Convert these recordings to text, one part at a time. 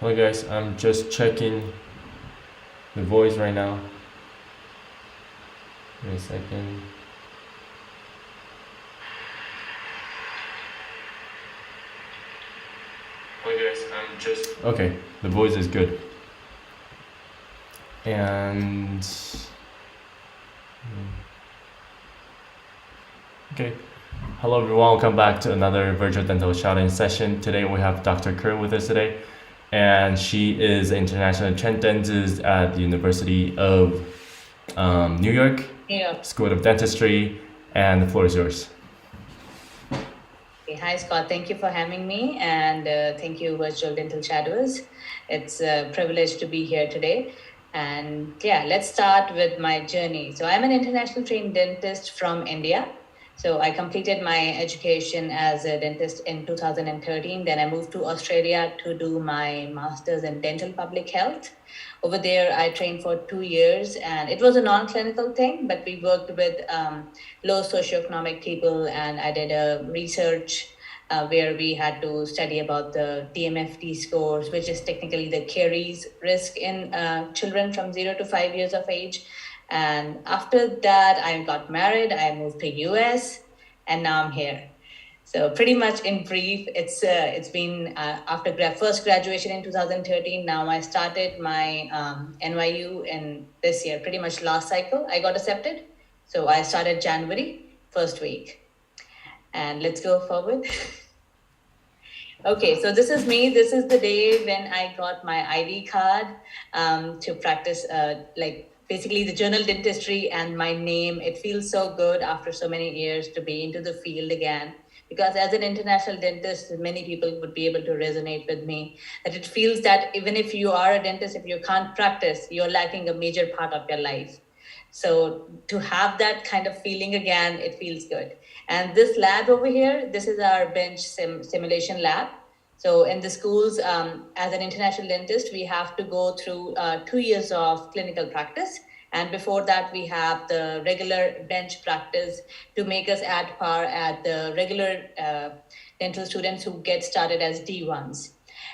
Hello guys, I'm just checking the voice right now. Wait a second. Hello guys, I'm just okay. The voice is good. And okay. Hello everyone, welcome back to another virtual dental shouting session. Today we have Dr. Kerr with us today, and she is an international trained dentist at the University of New York, School of Dentistry, and the floor is yours. Okay, hi, Scott. Thank you for having me, and thank you, Virtual Dental Shadowers. It's a privilege to be here today. And yeah, let's start with my journey. So, I'm an international trained dentist from India. So, I completed my education as a dentist in 2013. Then, I moved to Australia to do my master's in dental public health. Over there, I trained for 2 years, and it was a non clinical thing, but we worked with low socioeconomic people, and I did a research where we had to study about the DMFT scores, which is technically the caries risk in children from 0 to 5 years of age. And after that, I got married, I moved to US, and now I'm here. So pretty much in brief, it's been after first graduation in 2013. Now I started my NYU in this year, pretty much last cycle. I got accepted, so I started January first week, and let's go forward. Okay, so this is me. This is the day when I got my ID card to practice, like basically the journal dentistry and my name. It feels so good after so many years to be into the field again. Because as an international dentist, many people would be able to resonate with me that it feels that even if you are a dentist, if you can't practice, you're lacking a major part of your life. So to have that kind of feeling again, it feels good. And this lab over here, this is our bench simulation lab. So in the schools, as an international dentist, we have to go through 2 years of clinical practice. And before that, we have the regular bench practice to make us at par at the regular dental students who get started as D1s.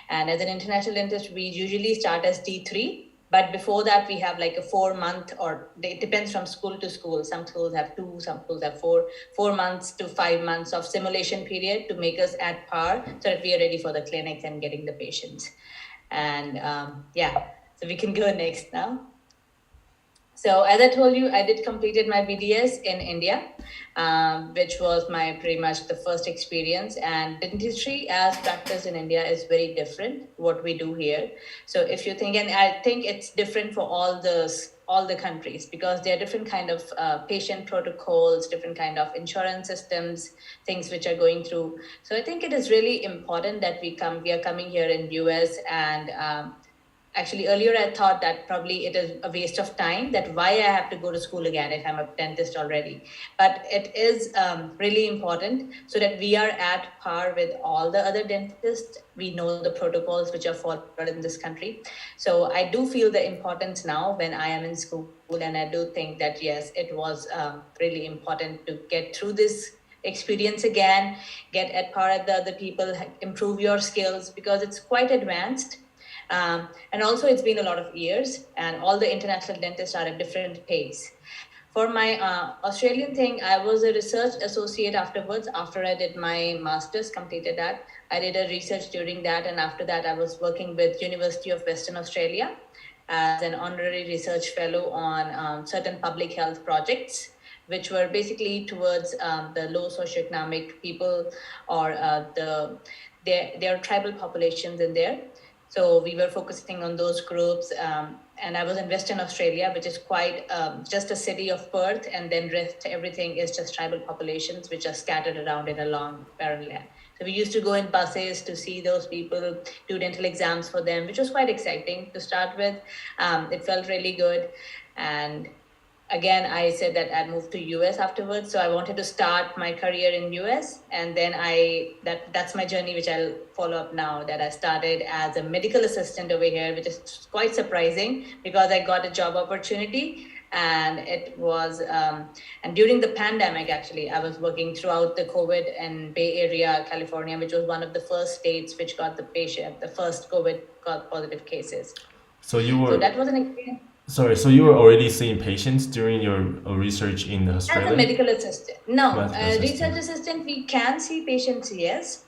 And as an international dentist, we usually start as D3, but before that, we have like a 4 month, or it depends from school to school. Some schools have two, some schools have 4 months to 5 months of simulation period to make us at par so that we are ready for the clinics and getting the patients. And yeah, so we can go next now. So as I told you, I did completed my VDS in India, which was my pretty much the first experience. And dentistry as practice in India is very different what we do here. So if you think, and I think it's different for all the countries because there are different kind of patient protocols, different kind of insurance systems, things which are going through. So I think it is really important that we are coming here in US and actually earlier I thought that probably it is a waste of time, that why I have to go to school again if I'm a dentist already. But it is really important so that we are at par with all the other dentists. We know the protocols which are followed in this country. So I do feel the importance now when I am in school, and I do think that yes, it was really important to get through this experience again, get at par with the other people, improve your skills because it's quite advanced. And also, it's been a lot of years, and all the international dentists are at different pace. For my Australian thing, I was a research associate afterwards. After I did my master's, completed that, I did a research during that, and after that, I was working with University of Western Australia as an honorary research fellow on certain public health projects, which were basically towards the low socioeconomic people or their tribal populations in there. So we were focusing on those groups. And I was in Western Australia, which is quite just a city of Perth, and then rest everything is just tribal populations which are scattered around in a long barren land. So we used to go in buses to see those people, do dental exams for them, which was quite exciting to start with. It felt really good. And again, I said that I'd moved to US afterwards, so I wanted to start my career in US, and then that's my journey, which I'll follow up now. That I started as a medical assistant over here, which is quite surprising because I got a job opportunity And it was, and during the pandemic, actually, I was working throughout the COVID in Bay Area, California, which was one of the first states which got the first COVID got positive cases. So you So were that was an experience. sorry. So you were already seeing patients during your research in As a Australia. medical assistant, no, Medical assistant. research assistant, we can see patients, yes.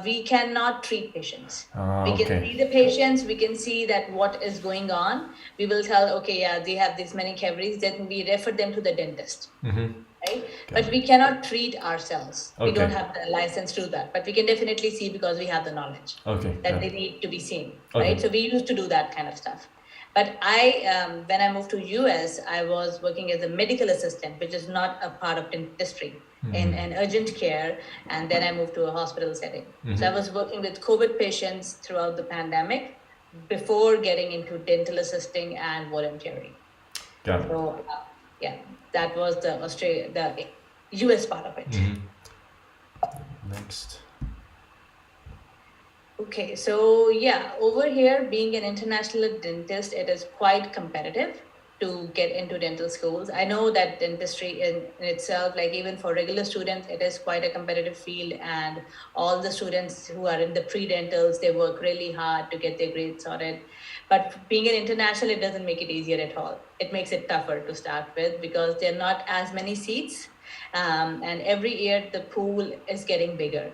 We cannot treat patients. Ah, We can okay. see the patients, we can see that what is going on. We will tell, okay, yeah, they have this many cavities, then we refer them to the dentist, right? Got But it. we cannot treat ourselves. We don't Okay. have the license to do that, but we can definitely see because we have the knowledge Okay. that Got they it. need to be seen, Okay. right? So we used to do that kind of stuff. But when I moved to US, I was working as a medical assistant, which is not a part of dentistry, in urgent care, and then I moved to a hospital setting. So I was working with COVID patients throughout the pandemic before getting into dental assisting and volunteering. Got it. So yeah, that was the US part of it. Next. Okay, so yeah, over here, being an international dentist, it is quite competitive to get into dental schools. I know that dentistry in itself, like even for regular students, it is quite a competitive field, and all the students who are in the pre-dentals, they work really hard to get their grades sorted. But being an international, it doesn't make it easier at all. It makes it tougher to start with because there are not as many seats, and every year the pool is getting bigger.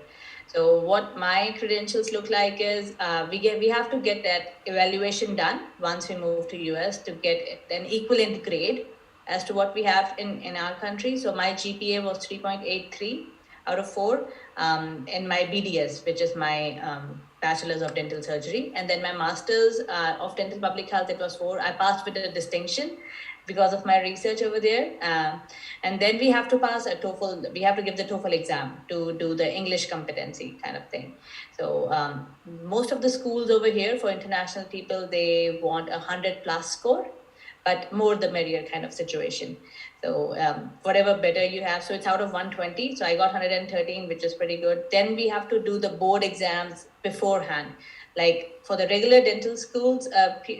So what my credentials look like is we have to get that evaluation done once we move to US to get an equivalent grade as to what we have in our country. So my GPA was 3.83 out of 4 in my BDS, which is my Bachelor's of Dental Surgery. And then my Master's of Dental Public Health, it was 4. I passed with a distinction because of my research over there. And then we have to pass a TOEFL, we have to give the TOEFL exam to do the English competency kind of thing. So most of the schools over here for international people, they want 100 plus score, but more the merrier kind of situation. So whatever better you have, so it's out of 120. So I got 113, which is pretty good. Then we have to do the board exams beforehand. Like for the regular dental schools,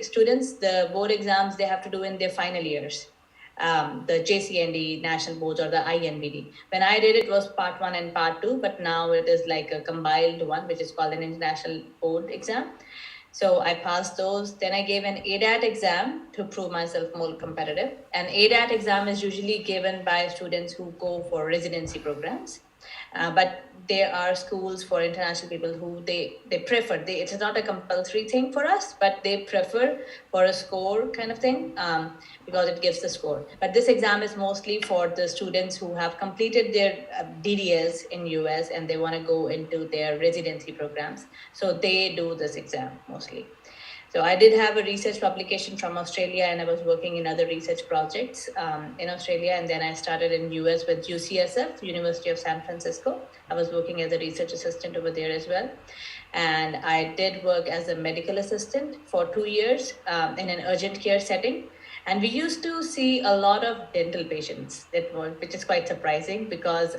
students, the board exams they have to do in their final years. The JCND national boards or the INBD. When I did it was part 1 and part 2, but now it is like a combined one, which is called an international board exam. So I passed those. Then I gave an ADAT exam to prove myself more competitive. An ADAT exam is usually given by students who go for residency programs. But there are schools for international people who they prefer. It's not a compulsory thing for us, but they prefer for a score kind of thing because it gives the score. But this exam is mostly for the students who have completed their DDS in US and they want to go into their residency programs. So they do this exam mostly. So I did have a research publication from Australia, and I was working in other research projects in Australia, and then I started in US with UCSF, University of San Francisco. I was working as a research assistant over there as well. And I did work as a medical assistant for 2 years in an urgent care setting. And we used to see a lot of dental patients, which is quite surprising because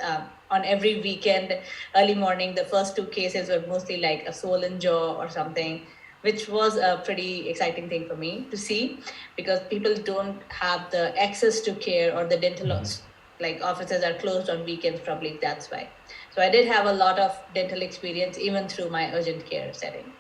on every weekend, early morning, the first 2 cases were mostly like a swollen jaw or something, which was a pretty exciting thing for me to see because people don't have the access to care or the dental like offices are closed on weekends, probably that's why. So I did have a lot of dental experience even through my urgent care setting.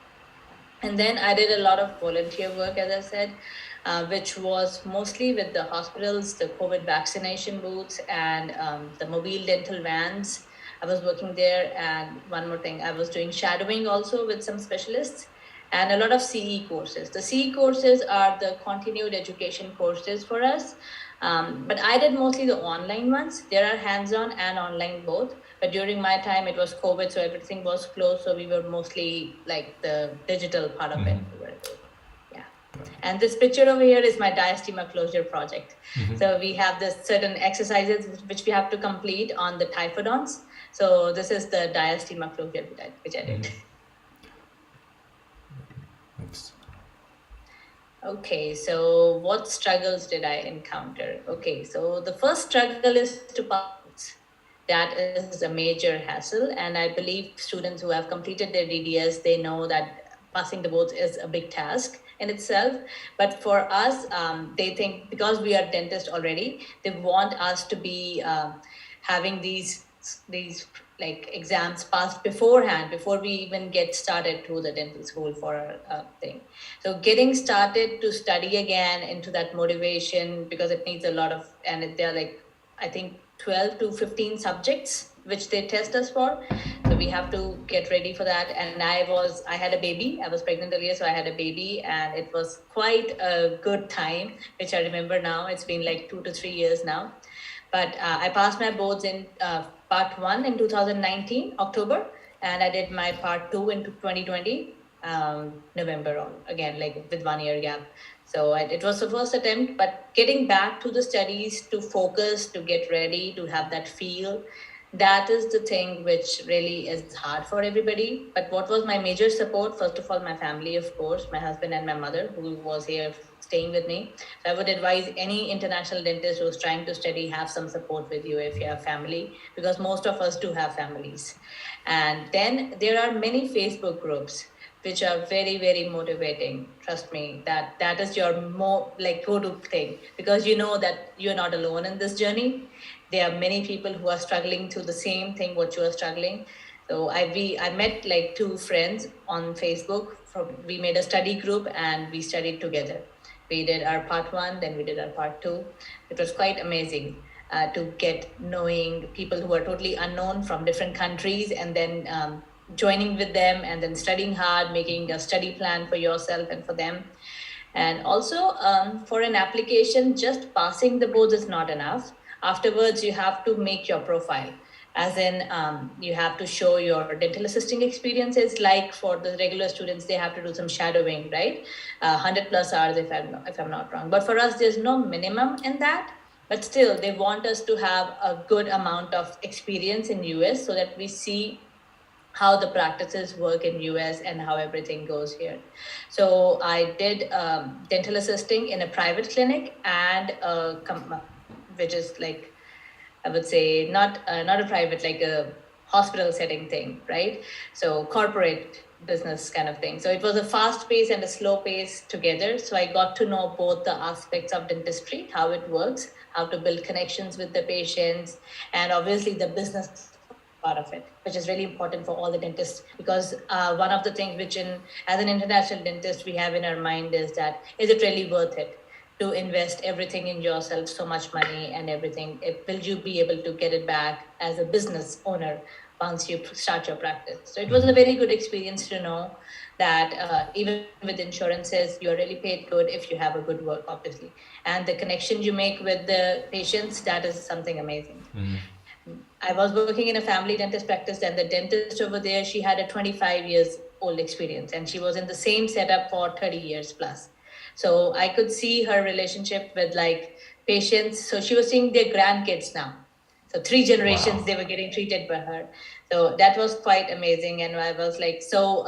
And then I did a lot of volunteer work, as I said, which was mostly with the hospitals, the COVID vaccination booths, and the mobile dental vans. I was working there. And one more thing, I was doing shadowing also with some specialists and a lot of CE courses. The CE courses are the continued education courses for us. But I did mostly the online ones. There are hands-on and online both. But during my time, it was COVID, so everything was closed. So we were mostly like the digital part of it. Yeah. And this picture over here is my diastema closure project. So we have this certain exercises which we have to complete on the typhodonts. So this is the diastema closure which I did. Next. Okay, so what struggles did I encounter? Okay, so the first struggle is to pass. That is a major hassle, and I believe students who have completed their DDS, they know that passing the boards is a big task, in itself. But for us, they think because we are dentists already, they want us to be having these like exams passed beforehand before we even get started to the dental school for a thing. So getting started to study again into that motivation, because it needs a lot of, and they're like, I think 12 to 15 subjects which they test us for. So we have to get ready for that. And I had a baby. I was pregnant earlier, so I had a baby, and it was quite a good time, which I remember now. It's been like 2 to 3 years now. But I passed my boards in part one in 2019, October, and I did my part two in 2020, November on, again, like with 1 year gap. So it was the first attempt, but getting back to the studies, to focus, to get ready, to have that feel, that is the thing which really is hard for everybody. But what was my major support? First of all, my family, of course, my husband and my mother, who was here staying with me. So I would advise any international dentist who's trying to study, have some support with you if you have family, because most of us do have families. And then there are many Facebook groups which are very, very motivating. Trust me, that is your more like go-to thing, because you know that you're not alone in this journey. There are many people who are struggling through the same thing what you are struggling. So I met like two friends on Facebook. We made a study group and we studied together. We did our part one, then we did our part two. It was quite amazing to get knowing people who are totally unknown from different countries, and then joining with them, and then studying hard, making a study plan for yourself and for them. And also, for an application, just passing the boards is not enough. Afterwards, you have to make your profile. As in, you have to show your dental assisting experiences. Like for the regular students, they have to do some shadowing, right? 100+ hours, if I'm not wrong. But for us, there's no minimum in that. But still, they want us to have a good amount of experience in US so that we see how the practices work in US and how everything goes here. So I did dental assisting in a private clinic, and which is like, I would say, not a private, like a hospital setting thing, right? So corporate business kind of thing. So it was a fast pace and a slow pace together. So I got to know both the aspects of dentistry, how it works, how to build connections with the patients, and obviously the business part of it, which is really important for all the dentists. Because one of the things which, as an international dentist, we have in our mind is that, is it really worth it to invest everything in yourself, so much money and everything? Will you be able to get it back as a business owner once you start your practice? So it was a very good experience to know that even with insurances, you're really paid good if you have a good work, obviously. And the connection you make with the patients, that is something amazing. I was working in a family dentist practice, and the dentist over there, she had a 25 years old experience, and she was in the same setup for 30 years plus. So I could see her relationship with like patients. So she was seeing their grandkids now. So three generations Wow. they were getting treated by her. So that was quite amazing, and I was like so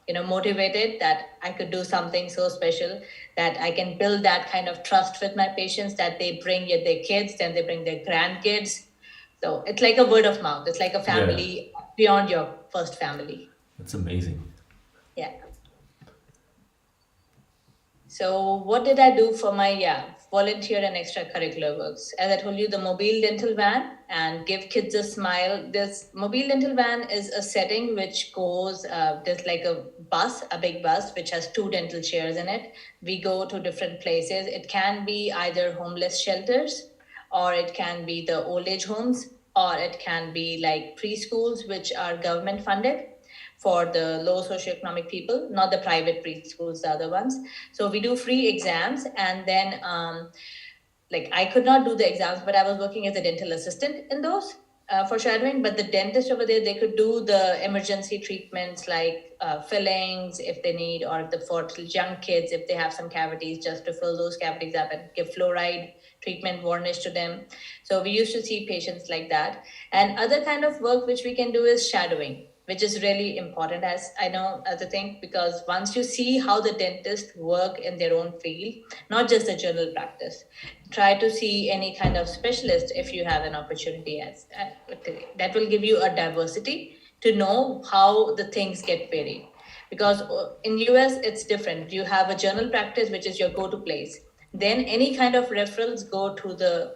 motivated that I could do something so special, that I can build that kind of trust with my patients, that they bring their kids, then they bring their grandkids. So it's like a word of mouth. It's like a Yeah, family beyond your first family. that's amazing. Yeah. So what did I do for my volunteer and extracurricular works? As I told you, the mobile dental van and give kids a smile. This mobile dental van is a setting which goes. There's like a bus, a big bus, which has two dental chairs in it. We go to different places. It can be either homeless shelters, or it can be the old age homes, or it can be like preschools which are government funded for the low socioeconomic people, not the private preschools, the other ones. So we do free exams, and then like I could not do the exams, but I was working as a dental assistant in those for shadowing. But the dentist over there, they could do the emergency treatments like fillings if they need, or if the for young kids, if they have some cavities, just to fill those cavities up and give fluoride treatment varnish to them. So we used to see patients like that. And other kind of work which we can do is shadowing, which is really important, as I know, as a thing, because once you see how the dentists work in their own field, not just the general practice, try to see any kind of specialist if you have an opportunity. As that will give you a diversity to know how the things get varied. because in US it's different. You have a general practice, which is your go-to place. Then any kind of referrals go to the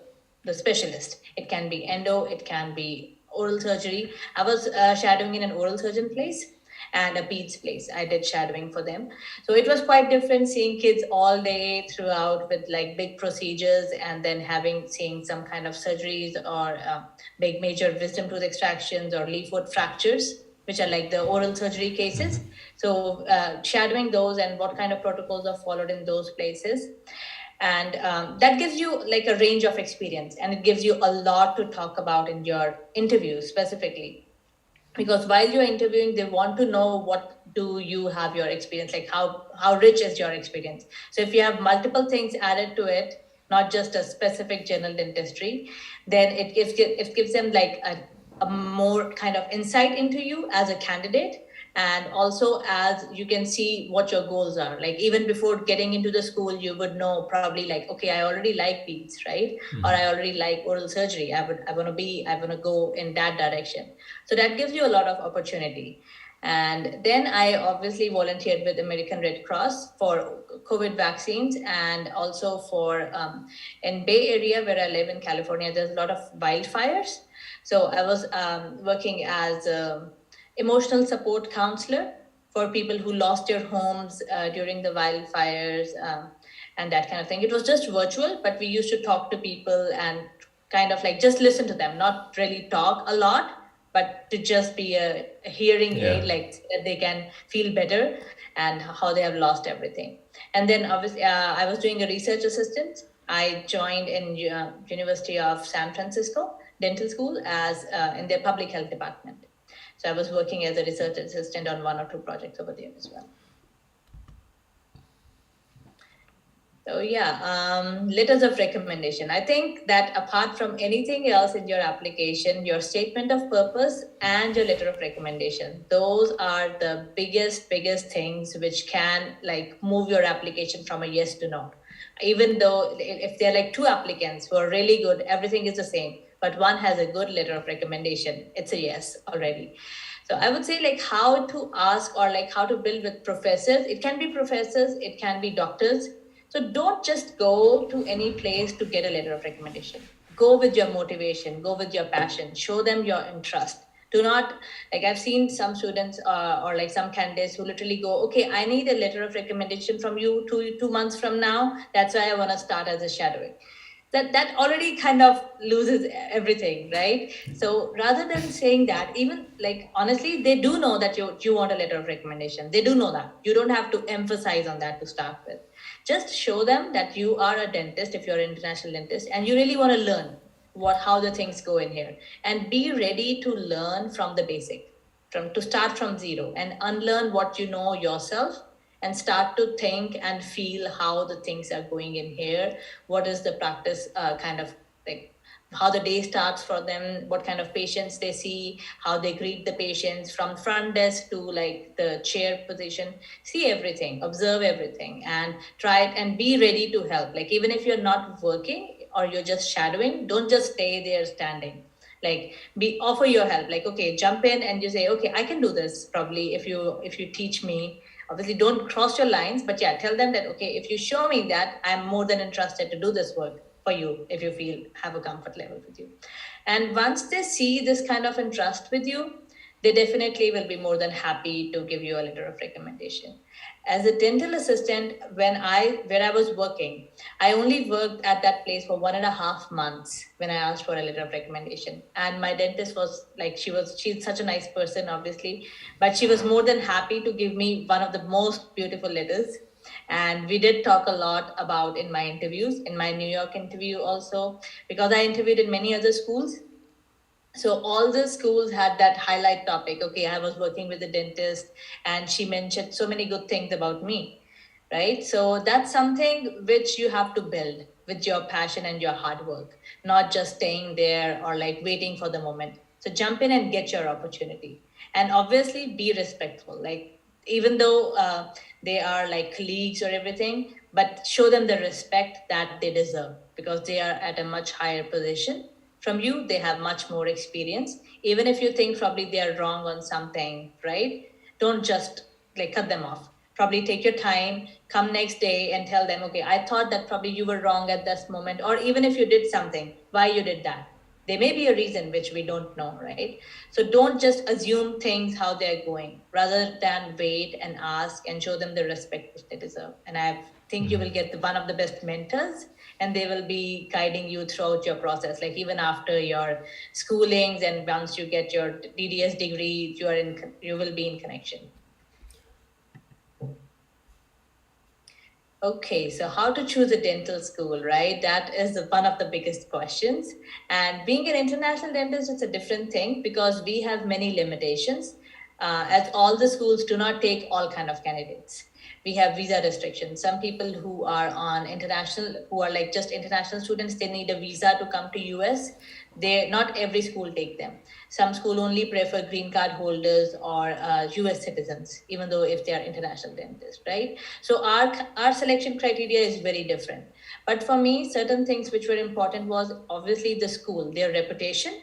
specialist. It can be endo, it can be oral surgery. I was shadowing in an oral surgeon place and a peds place. I did shadowing for them. So it was quite different seeing kids all day throughout with like big procedures, and then seeing some kind of surgeries or big major wisdom tooth extractions or leaf foot fractures, which are like the oral surgery cases. So shadowing those and what kind of protocols are followed in those places. And that gives you like a range of experience, and it gives you a lot to talk about in your interview specifically, because while you're interviewing, they want to know what do you have your experience, like how rich is your experience. So if you have multiple things added to it, not just a specific general dentistry, then it gives them like a more kind of insight into you as a candidate. And also, as you can see what your goals are, like even before getting into the school, you would know probably like, okay, I already like peds, right? Or I already like oral surgery. I want to go in that direction. So that gives you a lot of opportunity. And then I obviously volunteered with American Red Cross for COVID vaccines, and also for in Bay Area where I live in California, there's a lot of wildfires. So I was working as a emotional support counselor for people who lost their homes during the wildfires, and that kind of thing. It was just virtual, but we used to talk to people and kind of like just listen to them, not really talk a lot, but to just be a hearing Yeah. aid, like they can feel better and how they have lost everything. And then obviously, I was doing a research assistant. I joined in University of San Francisco Dental School as in their public health department. So I was working as a research assistant on 1 or 2 projects over there as well. So yeah, letters of recommendation. I think that apart from anything else in your application, your statement of purpose and your letter of recommendation, those are the biggest things which can like move your application from a yes to no. Even though if there are like 2 applicants who are really good, everything is the same, but one has a good letter of recommendation, it's a yes already. So I would say like how to ask or like how to build with professors. It can be professors, it can be doctors. So don't just go to any place to get a letter of recommendation. Go with your motivation, go with your passion, show them your interest. Do not, like I've seen some students or like some candidates who literally go, okay, I need a letter of recommendation from you 2 months from now. That's why I want to start as a shadowing. That already kind of loses everything, right? So rather than saying that, even like honestly, they do know that you want a letter of recommendation. They do know that. You don't have to emphasize on that to start with. Just show them that you are a dentist if you're an international dentist and you really want to learn how the things go in here, and be ready to learn from the basic, from to start from zero and unlearn what you know yourself, and start to think and feel how the things are going in here. What is the practice kind of like, how the day starts for them, what kind of patients they see, how they greet the patients from front desk to like the chair position. See everything, observe everything, and try it and be ready to help. Like even if you're not working or you're just shadowing, don't just stay there standing. Like be offer your help, like okay, jump in and you say, okay, I can do this probably if you teach me. Obviously don't cross your lines, but yeah, tell them that okay, if you show me that, I'm more than interested to do this work for you, if you feel have a comfort level with you. And once they see this kind of interest with you, they definitely will be more than happy to give you a letter of recommendation. As a dental assistant, where I was working, I only worked at that place for 1.5 months when I asked for a letter of recommendation. And my dentist was like, she's such a nice person, obviously, but she was more than happy to give me one of the most beautiful letters. And we did talk a lot about in my interviews, in my New York interview also, because I interviewed in many other schools. So all the schools had that highlight topic. Okay, I was working with a dentist and she mentioned so many good things about me, right? So that's something which you have to build with your passion and your hard work, not just staying there or like waiting for the moment. So jump in and get your opportunity. And obviously be respectful. Like even though they are like colleagues or everything, but show them the respect that they deserve, because they are at a much higher position from you. They have much more experience. Even if you think probably they are wrong on something, right? Don't just like cut them off. Probably take your time, come next day and tell them, okay, I thought that probably you were wrong at this moment, or even if you did something, why you did that. There may be a reason which we don't know, right? So don't just assume things how they're going, rather than wait and ask and show them the respect which they deserve. And I think you will get one of the best mentors, and they will be guiding you throughout your process. Like even after your schoolings and once you get your DDS degree, you will be in connection. Okay, so how to choose a dental school, right? That is one of the biggest questions. And being an international dentist, it's a different thing because we have many limitations, as all the schools do not take all kind of candidates. We have visa restrictions. Some people who are on international, who are like just international students, they need a visa to come to US. They not every school take them. Some school only prefer green card holders or US citizens, even though if they are international dentists, right? So our selection criteria is very different. But for me, certain things which were important was obviously the school, their reputation,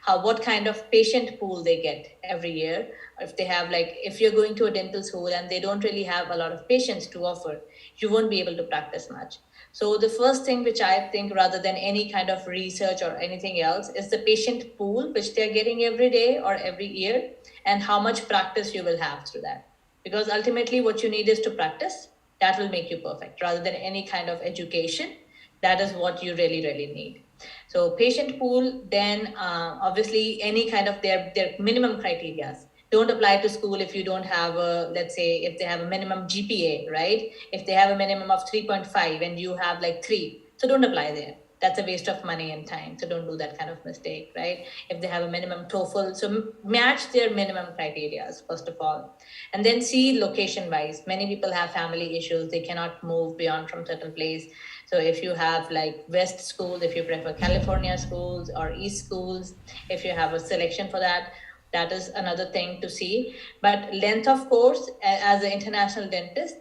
how what kind of patient pool they get every year. If they have like if you're going to a dental school and they don't really have a lot of patients to offer, you won't be able to practice much. So the first thing which I think, rather than any kind of research or anything else, is the patient pool which they're getting every day or every year, and how much practice you will have through that. Because ultimately what you need is to practice. That will make you perfect, rather than any kind of education. That is what you really really need. So patient pool, then obviously any kind of their minimum criteria. Don't apply to school if you don't have a, let's say if they have a minimum GPA, right? If they have a minimum of 3.5 and you have like 3, so don't apply there. That's a waste of money and time. So don't do that kind of mistake, right? If they have a minimum TOEFL, so match their minimum criteria first of all, and then see location wise. Many people have family issues; they cannot move beyond from certain place. So if you have like West schools, if you prefer California schools or East schools, if you have a selection for that, that is another thing to see. But length of course, as an international dentist,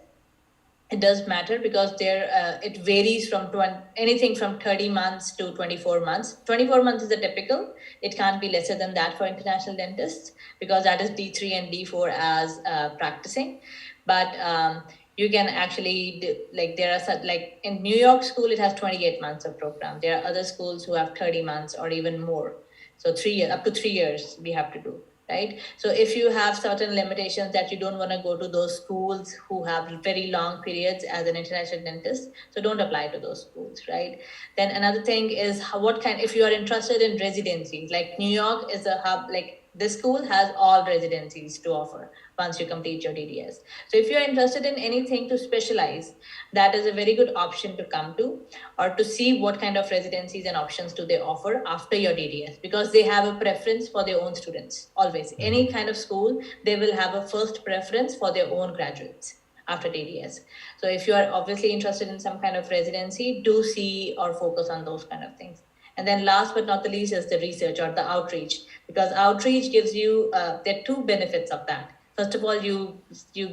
it does matter because there it varies from anything from 30 months to 24 months. 24 months is the typical. It can't be lesser than that for international dentists because that is D3 and D4 as practicing. But you can actually do, like there are like in New York school it has 28 months of program. There are other schools who have 30 months or even more. So 3 years, up to 3 years we have to do, right? So if you have certain limitations that you don't want to go to those schools who have very long periods as an international dentist, so don't apply to those schools, right? Then another thing is what kind, if you are interested in residencies, like New York is a hub, like this school has all residencies to offer once you complete your DDS. So if you're interested in anything to specialize, that is a very good option to come to, or to see what kind of residencies and options do they offer after your DDS, because they have a preference for their own students. Always, any kind of school, they will have a first preference for their own graduates after DDS. So if you are obviously interested in some kind of residency, do see or focus on those kind of things. And then last but not the least is the research or the outreach, because outreach gives you, there are two benefits of that. First of all, you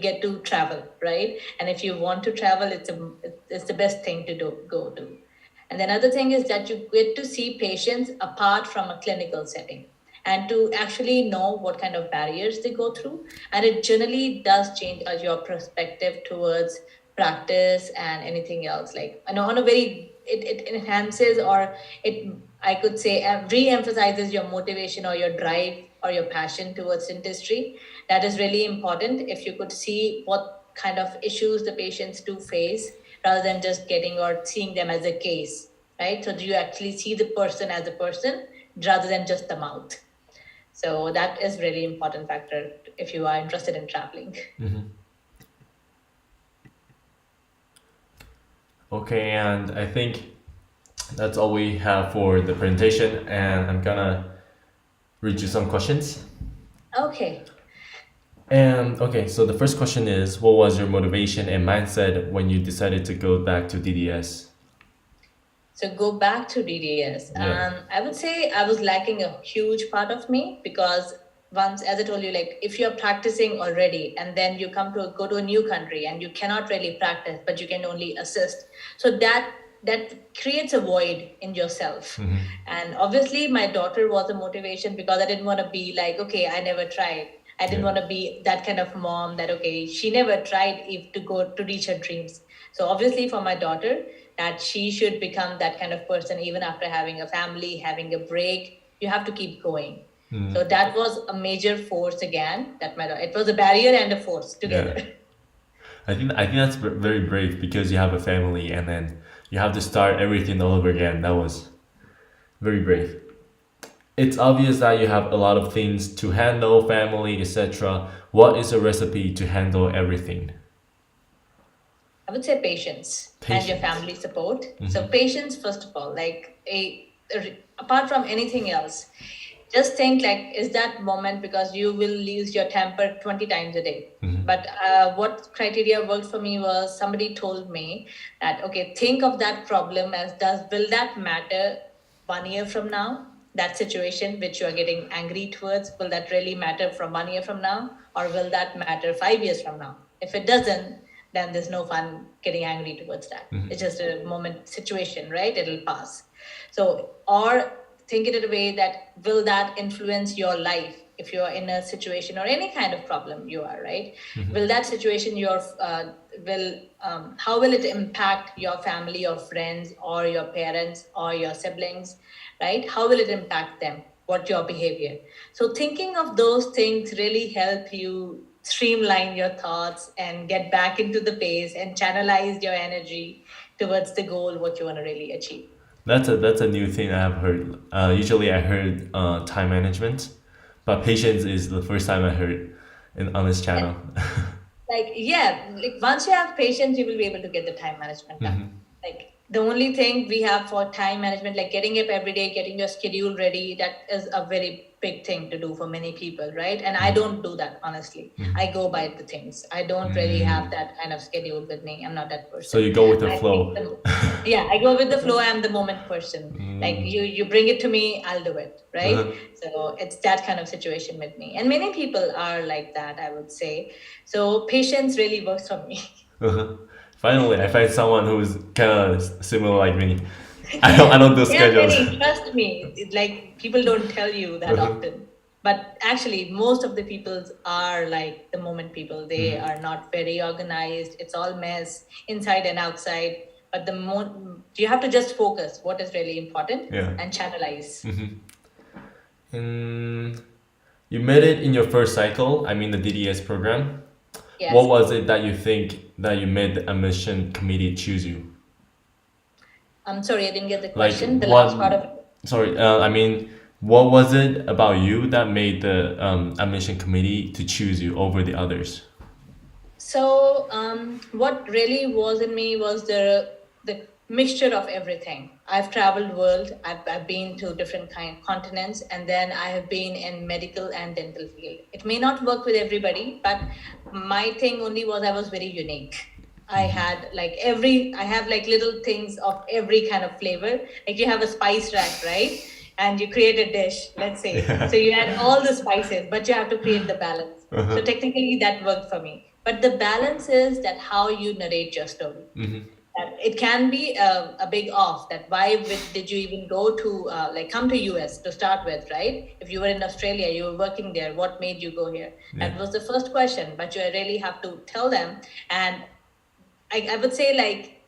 get to travel, right? And if you want to travel, it's the best thing to do, go to. And then another thing is that you get to see patients apart from a clinical setting and to actually know what kind of barriers they go through. And it generally does change your perspective towards practice and anything else. Like, I know on a very, it enhances, or it, I could say, re-emphasizes your motivation or your drive or your passion towards dentistry. That is really important. If you could see what kind of issues the patients do face, rather than just getting or seeing them as a case, right? So do you actually see the person as a person rather than just the mouth? So that is really important factor if you are interested in traveling. Okay, and I think that's all we have for the presentation, and I'm gonna read you some questions. Okay. And okay, so the first question is, what was your motivation and mindset when you decided to go back to DDS? So go back to DDS. Yeah. I would say I was lacking a huge part of me because once, as I told you, like if you're practicing already and then you go to a new country and you cannot really practice, but you can only assist. So that creates a void in yourself. And obviously my daughter was a motivation because I didn't want to be like, okay, I never tried. I didn't Yeah. want to be that kind of mom that, okay, she never tried if to go to reach her dreams. So obviously for my daughter, that she should become that kind of person even after having a family, having a break. You have to keep going. So that was a major force again. It was a barrier and a force Yeah. together. I think that's very brave because you have a family and then you have to start everything all over again. That was very brave. It's obvious that you have a lot of things to handle, family, etc. What is a recipe to handle everything? I would say patience and your Patience. family support. So patience, first of all, apart from anything else, just think like, is that moment because you will lose your temper 20 times a day. But what criteria worked for me was somebody told me that, okay, think of that problem as will that matter 1 year from now? That situation which you are getting angry towards, will that really matter from 1 year from now? Or will that matter 5 years from now? If it doesn't, then there's no fun getting angry towards that. It's just a moment situation, right? It'll pass. So, or think it in a way that will that influence your life if you are in a situation or any kind of problem you are, right? Will that situation will how will it impact your family or friends or your parents or your siblings, right? How will it impact them? What your behavior? So thinking of those things really help you streamline your thoughts and get back into the pace and channelize your energy towards the goal what you want to really achieve. That's a new thing I have heard. Usually I heard time management, but patience is the first time I heard on this channel. Like, yeah, like once you have patience, you will be able to get the time management done. Like the only thing we have for time management, like getting up every day, getting your schedule ready, that is a very big thing to do for many people, right? And I don't do that, honestly. I go by the things. I don't really have that kind of schedule with me. I'm not that So person. you go with the I think flow. yeah, I go with the flow. I'm the moment person. Like you bring it to me, I'll do it, right? So it's that kind of situation with me, and many people are like that, I would say. So patience really works for me. Finally, I find someone who's kind of similar like me. I Yeah, don't do there are schedules. many. Trust me, like people don't tell you that often. But actually, most of the people are like the moment people. They are not very organized. It's all mess inside and outside. But the more you have to just focus what is really important Yeah. and channelize. And you made it in your first cycle. I mean the DDS program. What Yes. was it that you think that you made the admission committee choose you? I'm sorry, I didn't get the Like question. The last part what? of it. Sorry. I mean, what was it about you that made the admission committee to choose you over the others? So, what really was in me was the mixture of everything. I've traveled world. I've been to different continents, and then I have been in medical and dental field. It may not work with everybody, but my thing only was I was very unique. I had like I have like little things of every kind of flavor. Like you have a spice rack, right? And you create a dish, let's say. So you add all the spices, but you have to create the balance. So technically that worked for me. But the balance is that how you narrate your story. It can be a big off that did you even go to come to US to start with, right? If you were in Australia, you were working there, what made you go here? Yeah. That was the first question, but you really have to tell them. And I would say like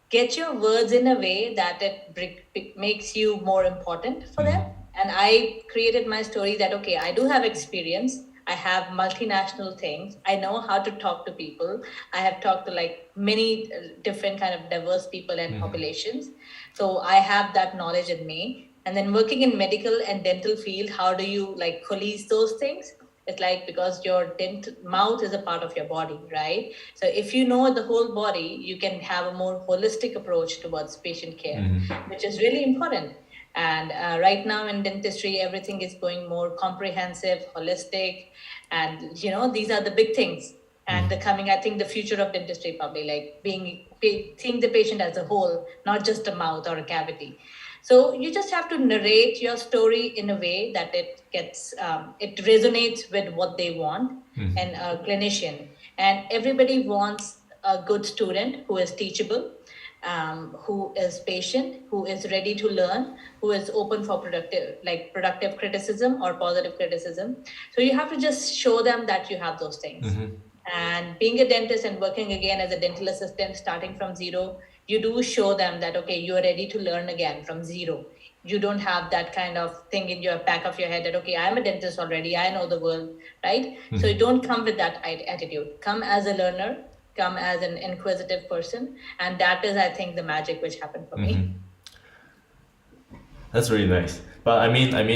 get your words in a way that it makes you more important for them. And I created my story that, okay, I do have experience. I have multinational things. I know how to talk to people. I have talked to like many different kind of diverse people and populations. So I have that knowledge in me. And then working in medical and dental field, how do you like police those things? It's like because your mouth is a part of your body, right? So if you know the whole body, you can have a more holistic approach towards patient care, which is really important. And right now in dentistry, everything is going more comprehensive, holistic, and these are the big things. And the coming, I think, the future of dentistry probably like seeing the patient as a whole, not just a mouth or a cavity. So you just have to narrate your story in a way that it resonates with what they want and a clinician. And everybody wants a good student who is teachable. who is patient, who is ready to learn, who is open for productive criticism or positive criticism. So you have to just show them that you have those things. And being a dentist and working again as a dental assistant, starting from zero, you do show them that, okay, you are ready to learn again from zero. You don't have that kind of thing in your back of your head that, okay, I'm a dentist already, I know the world, right? So you don't come with that attitude. Come as a learner, come as an inquisitive person. And that is, I think, the magic which happened for me. That's really nice. But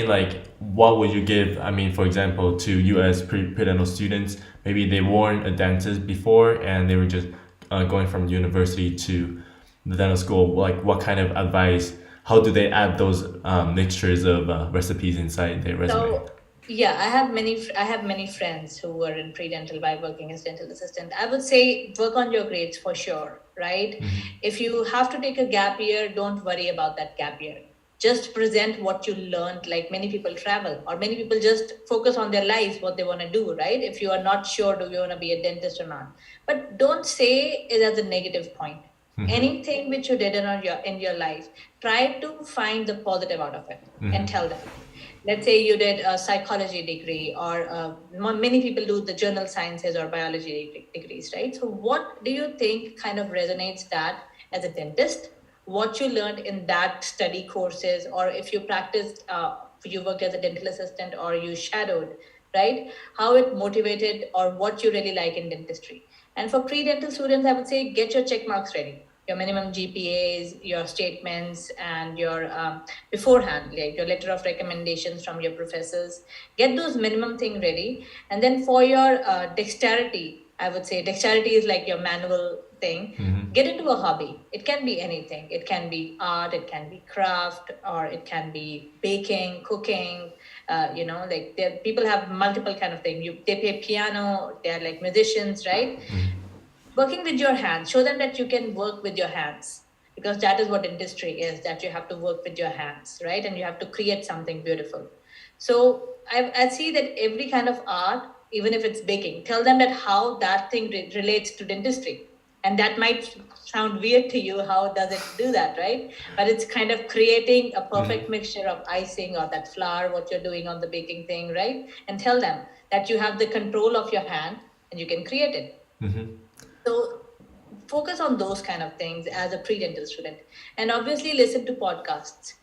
like, what would you give? I mean, for example, to you as pre-dental students, maybe they weren't a dentist before and they were just going from university to the dental school. Like, what kind of advice? How do they add those mixtures of recipes inside their resume? So yeah, I have many friends who were in pre-dental by working as dental assistant. I would say work on your grades for sure, right? If you have to take a gap year, don't worry about that gap year. Just present what you learned. Like many people travel, or many people just focus on their lives, what they want to do, right? If you are not sure, do you want to be a dentist or not? But don't say it as a negative point. Anything which you did in your life, try to find the positive out of it and tell them. Let's say you did a psychology degree, or many people do the journal sciences or biology degrees, right? So what do you think kind of resonates that as a dentist, what you learned in that study courses, or if you practiced, you worked as a dental assistant or you shadowed, right? How it motivated or what you really like in dentistry. And for pre-dental students, I would say get your check marks ready, your minimum GPAs, your statements, and your beforehand, like your letter of recommendations from your professors. Get those minimum thing ready, and then for your dexterity, I would say dexterity is like your manual thing. Get into a hobby. It can be anything. It can be art. It can be craft, or it can be baking, cooking. Like people have multiple kind of thing. They play piano. They are like musicians, right? Working with your hands, show them that you can work with your hands, because that is what industry is, that you have to work with your hands, right? And you have to create something beautiful. So I see that every kind of art, even if it's baking, tell them that how that thing relates to dentistry. And that might sound weird to you, how does it do that, right? But it's kind of creating a perfect mixture of icing or that flour, what you're doing on the baking thing, right? And tell them that you have the control of your hand and you can create it. So focus on those kind of things as a pre-dental student, and obviously listen to podcasts,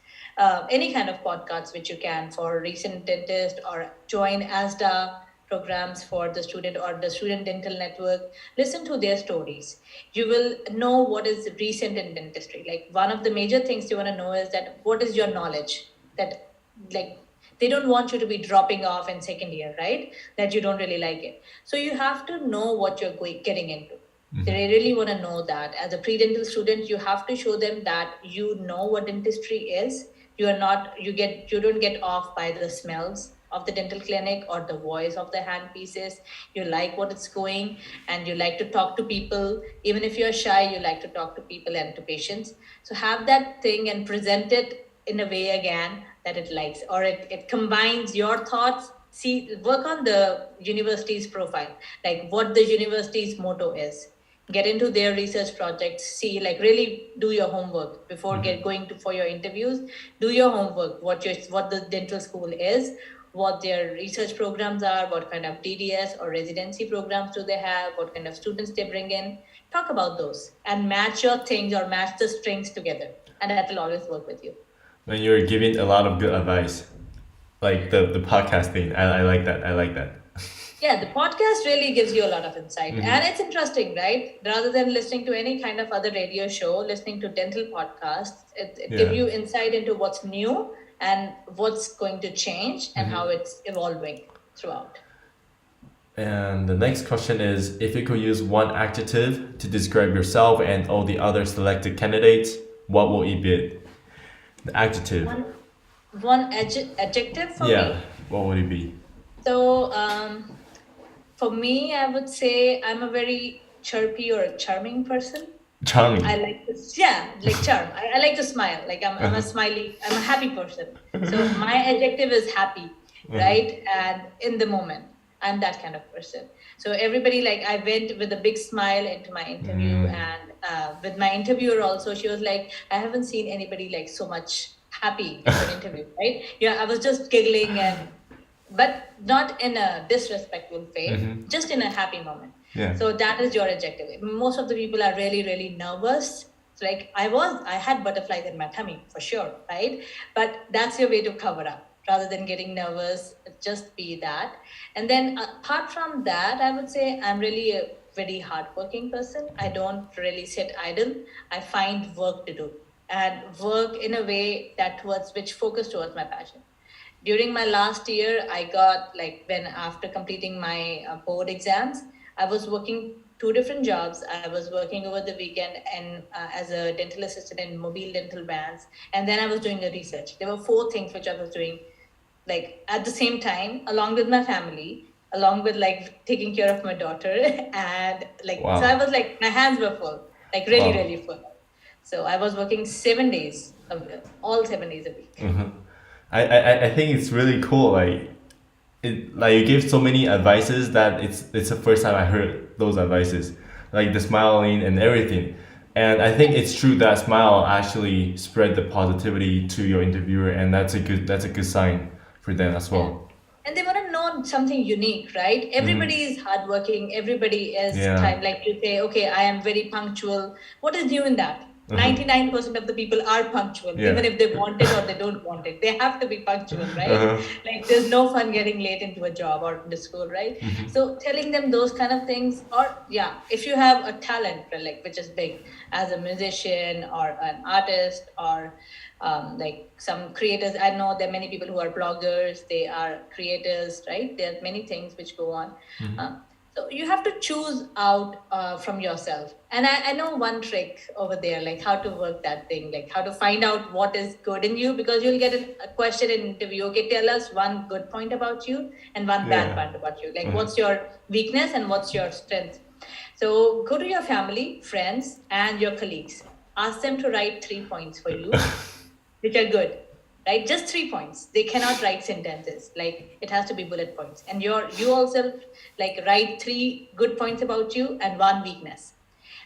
any kind of podcasts which you can for recent dentist, or join ASDA programs for the student or the student dental network. Listen to their stories. You will know what is recent in dentistry. Like one of the major things you want to know is that what is your knowledge, that like they don't want you to be dropping off in second year, right? That you don't really like it. So you have to know what you're getting into. They really want to know that. As a pre-dental student, you have to show them that you know what dentistry is. You are not, you don't get off by the smells of the dental clinic or the voice of the hand pieces. You like what it's going, and you like to talk to people. Even if you're shy, you like to talk to people and to patients. So have that thing and present it in a way again that it likes, or it combines your thoughts. See, work on the university's profile, like what the university's motto is. Get into their research projects, see, like really do your homework before get going to for your interviews. Do your homework, what the dental school is, what their research programs are, what kind of DDS or residency programs do they have, what kind of students they bring in. Talk about those and match your things or match the strings together, and that will always work with you. When you're giving a lot of good advice, like the podcast thing, I like that. I like that. Yeah, the podcast really gives you a lot of insight. And it's interesting, right? Rather than listening to any kind of other radio show, listening to dental podcasts, it gives Yeah. you insight into what's new and what's going to change and how it's evolving throughout. And the next question is, if you could use one adjective to describe yourself and all the other selected candidates, what will it be? The adjective. One adjective for Yeah. me. What would it be? So for me, I would say I'm a very chirpy or a charming person. Charming. I like to, yeah, like charm. I like to smile. Like I'm a smiley, I'm a happy person. So my adjective is happy, right? And in the moment. I'm that kind of person. So everybody, like, I went with a big smile into my interview, and with my interviewer also, she was like, I haven't seen anybody like so much happy into an interview, right? Yeah, I was just giggling, and but not in a disrespectful way, just in a happy moment. Yeah. So that is your objective. Most of the people are really, really nervous. It's like I had butterflies in my tummy for sure, right? But that's your way to cover up rather than getting nervous. Just be that. And then apart from that, I would say I'm really a very hardworking person. I don't really sit idle. I find work to do, and work in a way that towards which focus towards my passion. During my last year, I got, like, when after completing my board exams, I was working two different jobs. I was working over the weekend and as a dental assistant in mobile dental vans, and then I was doing a research. There were four things which I was doing, like, at the same time, along with my family, along with like taking care of my daughter, and like, so I Wow. was like, my hands were full, like really, Wow. really full. So I was working 7 days, all 7 days a week. I think it's really cool. Like you gave so many advices that it's the first time I heard those advices, like the smiling and everything. And I think it's true that smile actually spread the positivity to your interviewer, and that's a good sign for them as Yeah. well. And they want to know something unique, right? Everybody is hardworking. Everybody is Yeah. time, like you say, okay, I am very punctual. What is new in that? 99% of the people are punctual, Yeah. even if they want it or they don't want it. They have to be punctual, right? Like, there's no fun getting late into a job or into school, right? So telling them those kind of things, or yeah, if you have a talent, like, which is big, as a musician or an artist, or like some creators. I know there are many people who are bloggers, they are creators, right? There are many things which go on. So you have to choose out from yourself. And I know one trick over there, like how to work that thing, like how to find out what is good in you, because you'll get a question in interview. Okay, tell us one good point about you and one bad Yeah. point about you. Like, what's your weakness and what's your strength? So go to your family, friends, and your colleagues. Ask them to write 3 points for you which are good, right? Just 3 points. They cannot write sentences. Like, it has to be bullet points. And you also, like, write three good points about you and one weakness.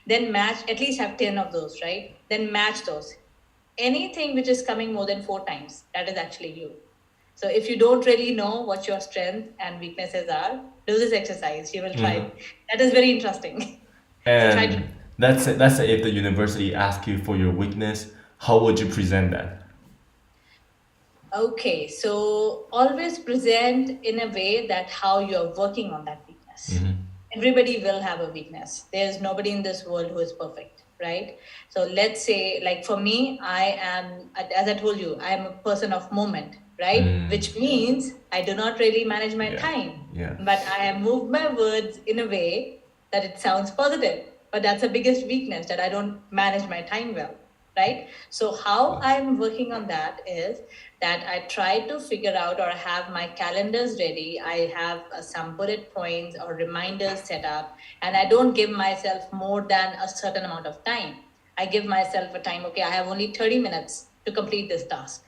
Then match, at least have 10 of those, right? Then match those. Anything which is coming more than 4 times, that is actually you. So if you don't really know what your strengths and weaknesses are, do this exercise. You will try it. That is very interesting. So try to. And that's if the university asks you for your weakness, how would you present that? Okay, so always present in a way that how you're working on that weakness. Everybody will have a weakness. There's nobody in this world who is perfect, right? So let's say, like for me, I am, as I told you, I am a person of moment, right? Which means I do not really manage my Yeah. time, Yeah. but I have moved my words in a way that it sounds positive. But that's the biggest weakness, that I don't manage my time well, right? So how I'm working on that is that I try to figure out or have my calendars ready. I have some bullet points or reminders set up, and I don't give myself more than a certain amount of time. I give myself a time, okay, I have only 30 minutes to complete this task.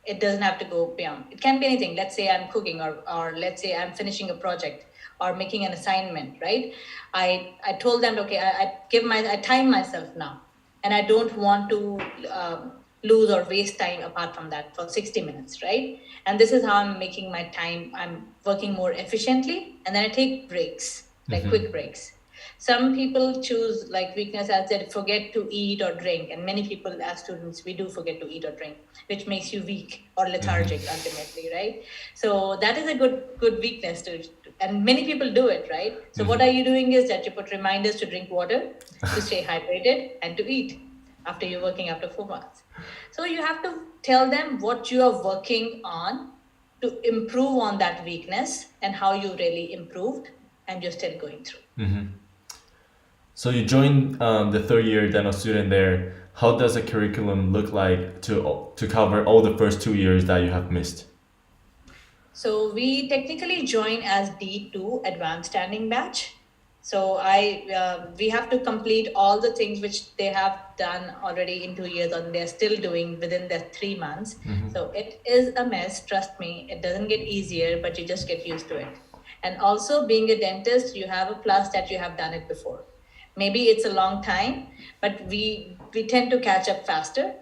It doesn't have to go beyond. It can be anything. Let's say I'm cooking, or let's say I'm finishing a project or making an assignment, right? I told them, okay, I time myself now, and I don't want to lose or waste time apart from that for 60 minutes, right? And this is how I'm making my time. I'm working more efficiently, and then I take breaks, like quick breaks. Some people choose, like, weakness as they forget to eat or drink, and many people as students, we do forget to eat or drink, which makes you weak or lethargic ultimately, right? So that is a good weakness to, and many people do it, right? So what are you doing is that you put reminders to drink water, to stay hydrated, and to eat after you're working after 4 months. So you have to tell them what you are working on to improve on that weakness and how you really improved, and you're still going through. So you joined the third year dental student there. How does a curriculum look like to cover all the first 2 years that you have missed? So we technically join as D2 advanced standing batch. So we have to complete all the things which they have done already in 2 years, and they're still doing within the 3 months. So it is a mess, trust me. It doesn't get easier, but you just get used to it. And also being a dentist, you have a plus that you have done it before. Maybe it's a long time, but we tend to catch up faster.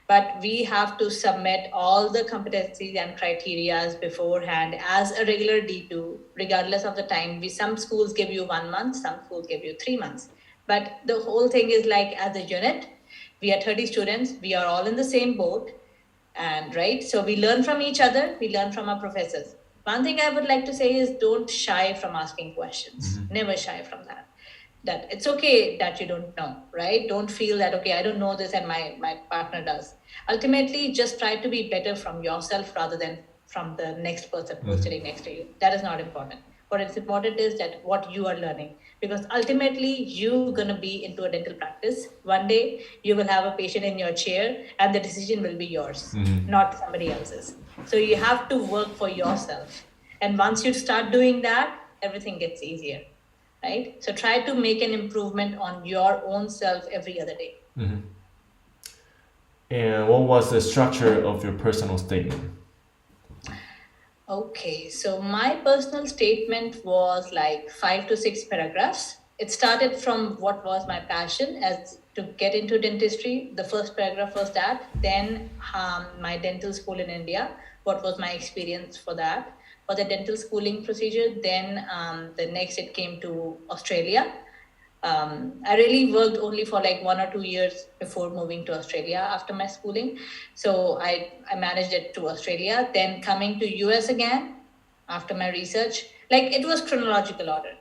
But we have to submit all the competencies and criterias beforehand as a regular D2, regardless of the time. Some schools give you 1 month, some schools give you 3 months. But the whole thing is like, as a unit, we are 30 students, we are all in the same boat, and right, so we learn from each other, we learn from our professors. One thing I would like to say is, don't shy from asking questions. Never shy from that. That it's okay that you don't know, right? Don't feel that, okay, I don't know this and my partner does. Ultimately, just try to be better from yourself rather than from the next person who's sitting next to you. That is not important. What is important is that what you are learning, because ultimately you're going to be into a dental practice. One day you will have a patient in your chair and the decision will be yours, not somebody else's. So you have to work for yourself, and once you start doing that, everything gets easier, right? So try to make an improvement on your own self every other day. And what was the structure of your personal statement? Okay, so my personal statement was like 5 to 6 paragraphs. It started from what was my passion as to get into dentistry. The first paragraph was that. Then my dental school in India, what was my experience for that, for the dental schooling procedure. Then the next it came to Australia. I really worked only for like 1 or 2 years before moving to Australia after my schooling. So I managed it to Australia, then coming to US again after my research. Like, it was chronological order.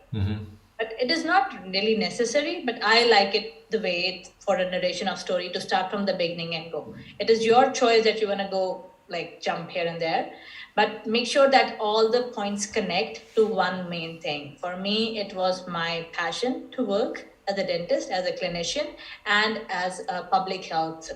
But it is not really necessary, but I like it the way it's for a narration of story, to start from the beginning and go. It is your choice that you want to go like jump here and there, but make sure that all the points connect to one main thing. For me, it was my passion to work as a dentist, as a clinician, and as a public health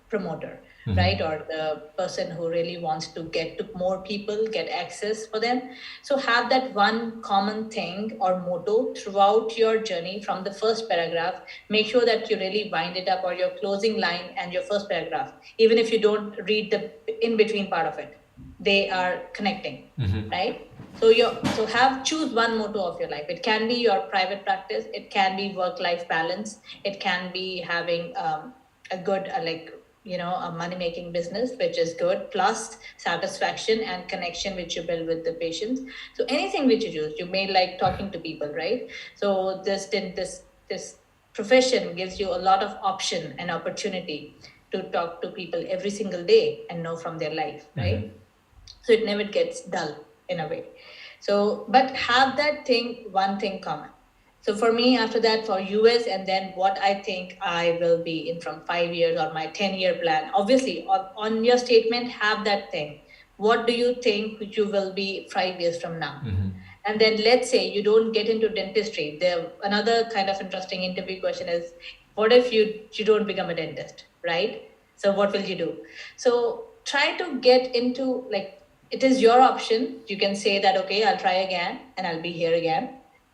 promoter, right? Or the person who really wants to get to more people, get access for them. So have that one common thing or motto throughout your journey from the first paragraph. Make sure that you really wind it up, or your closing line and your first paragraph, even if you don't read the in between part of it, they are connecting, right? So choose one motto of your life. It can be your private practice, it can be work life balance, it can be having a good a money making business, which is good, plus satisfaction and connection which you build with the patients. So anything which you choose, you may like talking to people, right? So this profession gives you a lot of option and opportunity to talk to people every single day and know from their life, right? So it never gets dull in a way. So but have that thing, one thing common. So for me, after that, for US, and then what I think I will be in from 5 years, or my 10-year plan. Obviously, on your statement, have that thing. What do you think you will be 5 years from now? And then let's say you don't get into dentistry. There, another kind of interesting interview question is, what if you don't become a dentist, right? So what will you do? So try to get into, like, it is your option. You can say that, okay, I'll try again and I'll be here again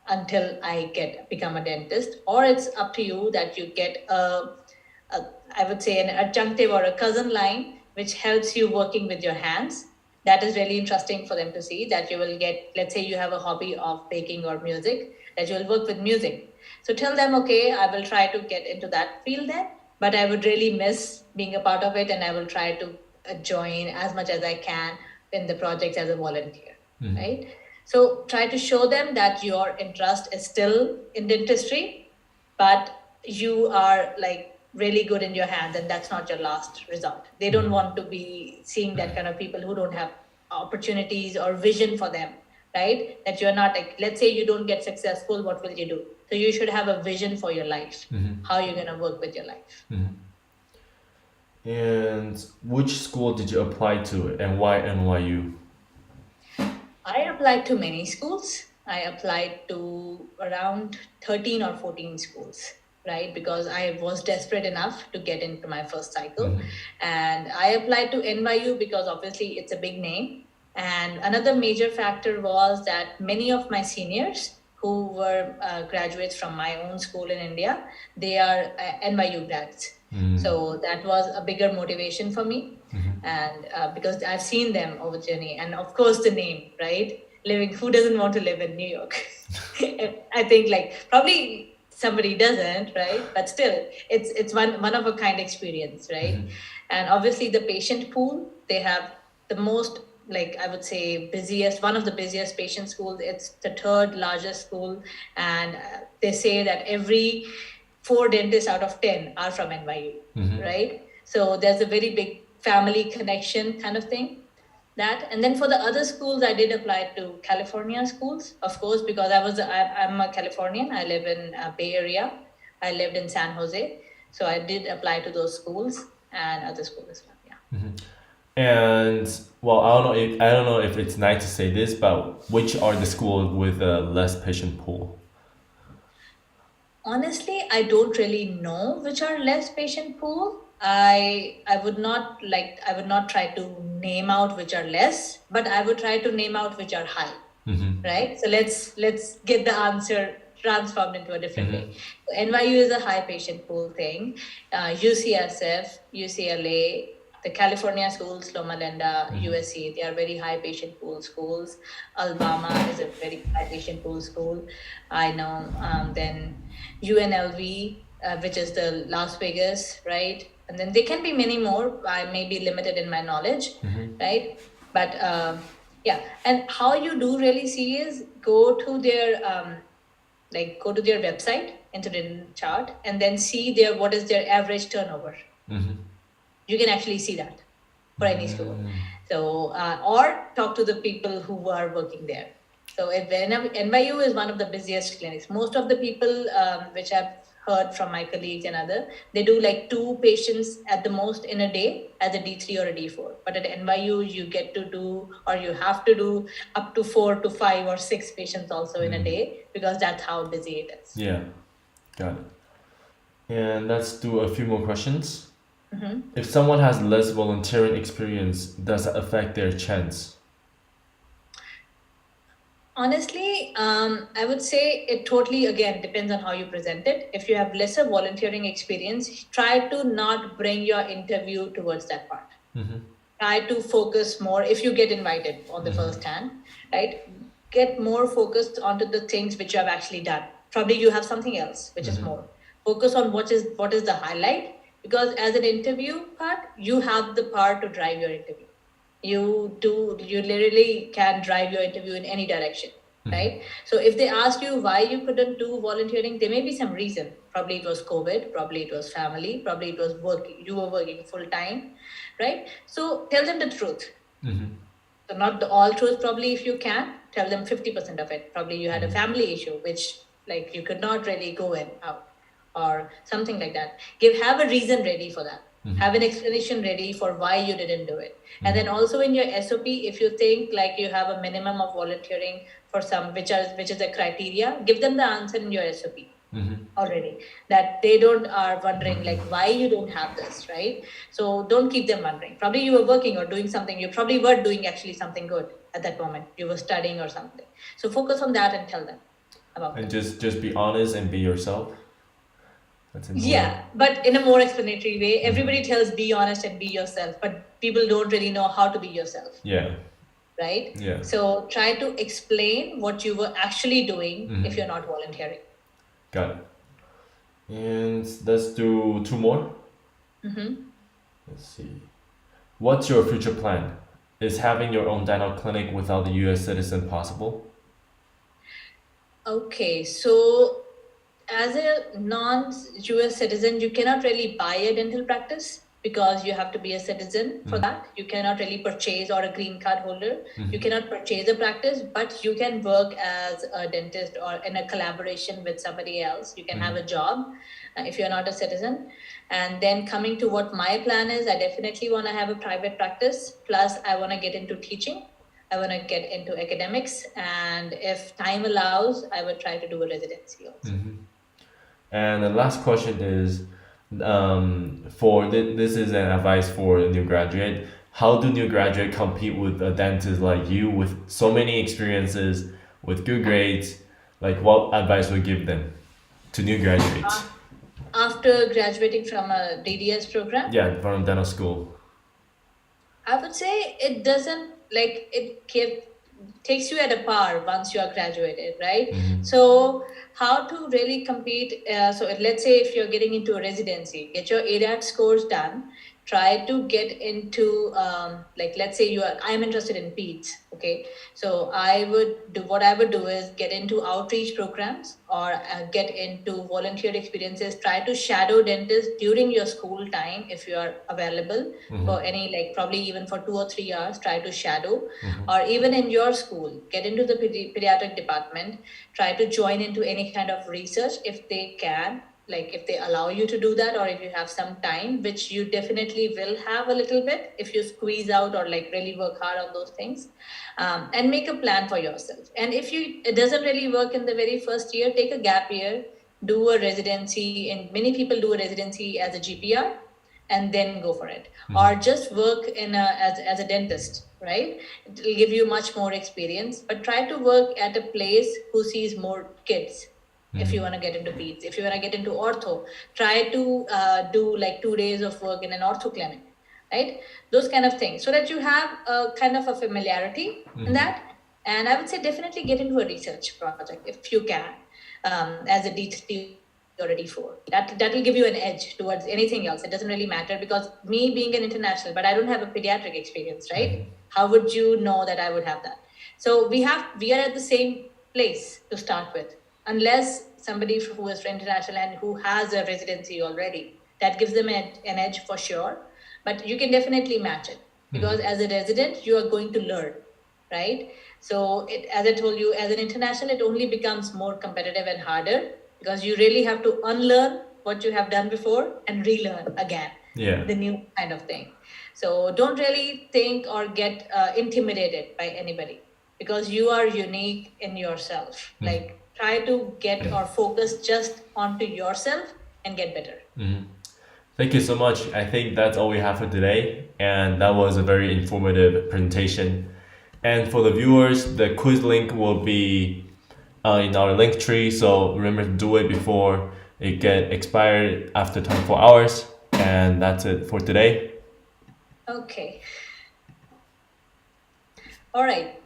until I become a dentist. Or it's up to you that you get I would say, an adjunctive or a cousin line, which helps you working with your hands. That is really interesting for them to see, that you will get, let's say you have a hobby of baking or music, that you will work with music. So tell them, okay, I will try to get into that field then, but I would really miss being a part of it, and I will try to join as much as I can in the projects as a volunteer, right? So try to show them that your interest is still in dentistry, but you are like really good in your hands, and that's not your last result. They don't want to be seeing that kind of people who don't have opportunities or vision for them, right? That you're not like, let's say you don't get successful, what will you do? So you should have a vision for your life, how you're going to work with your life. And which school did you apply to, and why NYU? I applied to many schools. I applied to around 13 or 14 schools, right? Because I was desperate enough to get into my first cycle. And I applied to NYU because obviously it's a big name. And another major factor was that many of my seniors who were graduates from my own school in India, they are NYU grads. So that was a bigger motivation for me. And because I've seen them over the journey, and of course the name, right? Who doesn't want to live in New York? I think like probably somebody doesn't, right? But still, it's one of a kind experience, right? And obviously the patient pool, they have the most, like I would say, one of the busiest patient schools. It's the third largest school, and they say that every 4 dentists out of 10 are from NYU, right? So there's a very big family connection kind of thing. That, and then for the other schools, I did apply to California schools, of course, because I'm a Californian. I live in Bay Area. I lived in San Jose, so I did apply to those schools and other schools as well. Yeah. And well, I don't know if it's nice to say this, but which are the schools with a less patient pool? Honestly, I don't really know which are less patient pool. I would not try to name out which are less, but I would try to name out which are high. Right? So let's get the answer transformed into a different way. So NYU is a high patient pool thing. UCSF, UCLA, the California schools, Loma Linda, USC, they are very high patient pool schools. Alabama is a very high patient pool school. I know. Then UNLV, which is the Las Vegas, right? And then there can be many more. I may be limited in my knowledge, right? But yeah, and how you do really see is go to their website, Incident chart, and then see what is their average turnover. You can actually see that for any school. So or talk to the people who are working there. So if NYU is one of the busiest clinics. Most of the people, which I've heard from my colleagues and other, they do like 2 patients at the most in a day as a D3 or a D4. But at NYU, you get to do, or you have to do up to 4 to 5 or 6 patients also in a day, because that's how busy it is. Yeah, got it. And let's do a few more questions. If someone has less volunteering experience, does that affect their chance? Honestly, I would say it totally, again, depends on how you present it. If you have lesser volunteering experience, try to not bring your interview towards that part. Try to focus more, if you get invited on the first hand, right? Get more focused onto the things which you have actually done. Probably you have something else, which is more. Focus on what is the highlight, because as an interview part, you have the power to drive your interview. You literally can drive your interview in any direction, right? So if they ask you why you couldn't do volunteering, there may be some reason. Probably it was COVID, probably it was family, probably it was you were working full time, right? So tell them the truth. So not all truth, probably, if you can, tell them 50% of it. Probably you had a family issue, which like you could not really go in out, or something like that. Have a reason ready for that. Have an explanation ready for why you didn't do it. And then also in your SOP, if you think like you have a minimum of volunteering for some, which is a criteria, give them the answer in your SOP already, that they don't are wondering like why you don't have this, right? So don't keep them wondering. Probably you were working or doing something. You probably were doing actually something good at that moment. You were studying or something. So focus on that and tell them about And it. just be honest and be yourself. That's important. Yeah, but in a more explanatory way. Everybody tells be honest and be yourself, but people don't really know how to be yourself. Yeah. Right? Yeah. So try to explain what you were actually doing if you're not volunteering. Got it. And let's do 2 more. Let's see. What's your future plan? Is having your own dental clinic without a US citizen possible? Okay, so as a non-US citizen, you cannot really buy a dental practice because you have to be a citizen for that. You cannot really purchase, or a green card holder. You cannot purchase a practice, but you can work as a dentist or in a collaboration with somebody else. You can have a job if you're not a citizen. And then coming to what my plan is, I definitely want to have a private practice. Plus, I want to get into teaching. I want to get into academics. And if time allows, I would try to do a residency also. And the last question is, this is an advice for a new graduate. How do new graduate compete with a dentist like you with so many experiences, with good grades? Like, what advice would you give them to new graduates? After graduating from a VDS program, Yeah, from dental school. I would say it doesn't, like, it give takes you at a par once you are graduated, right? Mm-hmm. So how to really compete? So let's say if you're getting into a residency, get your ADAT scores done. Try to get into like, let's say I'm interested in peds. Okay, so what I would do is get into outreach programs, or get into volunteer experiences. Try to shadow dentists during your school time if you are available Mm-hmm. for any, like probably even for 2 or 3 hours. Try to shadow, Mm-hmm. or even in your school, get into the pediatric department. Try to join into any kind of research if they can, like if they allow you to do that, or if you have some time, which you definitely will have a little bit if you squeeze out or like really work hard on those things. And make a plan for yourself. And if it doesn't really work in the very first year, take a gap year, do a residency, and many people do a residency as a GPR, and then go for it, or just work as a dentist, right? It will give you much more experience, but try to work at a place who sees more kids. If you want to get into peds, if you want to get into ortho, try to do like 2 days of work in an ortho clinic, right? Those kind of things, so that you have a kind of a familiarity in Mm-hmm. that. And I would say definitely get into a research project if you can, as a D3 or a D4. That will give you an edge towards anything else. It doesn't really matter, because me being an international, but I don't have a pediatric experience, right? How would you know that I would have that? So we are at the same place to start with, unless somebody who is international and who has a residency already, that gives them an edge for sure. But you can definitely match it, because as a resident you are going to learn, right? So as I told you, as an international, it only becomes more competitive and harder, because you really have to unlearn what you have done before and relearn again Yeah. the new kind of thing. So don't really think or get intimidated by anybody, because you are unique in yourself. Like, try to get or focus just onto yourself and get better. Mm-hmm. Thank you so much. I think that's all we have for today, and that was a very informative presentation. And for the viewers, the quiz link will be in our link tree, so remember to do it before it get expired after 24 hours. And that's it for today. Okay. All right.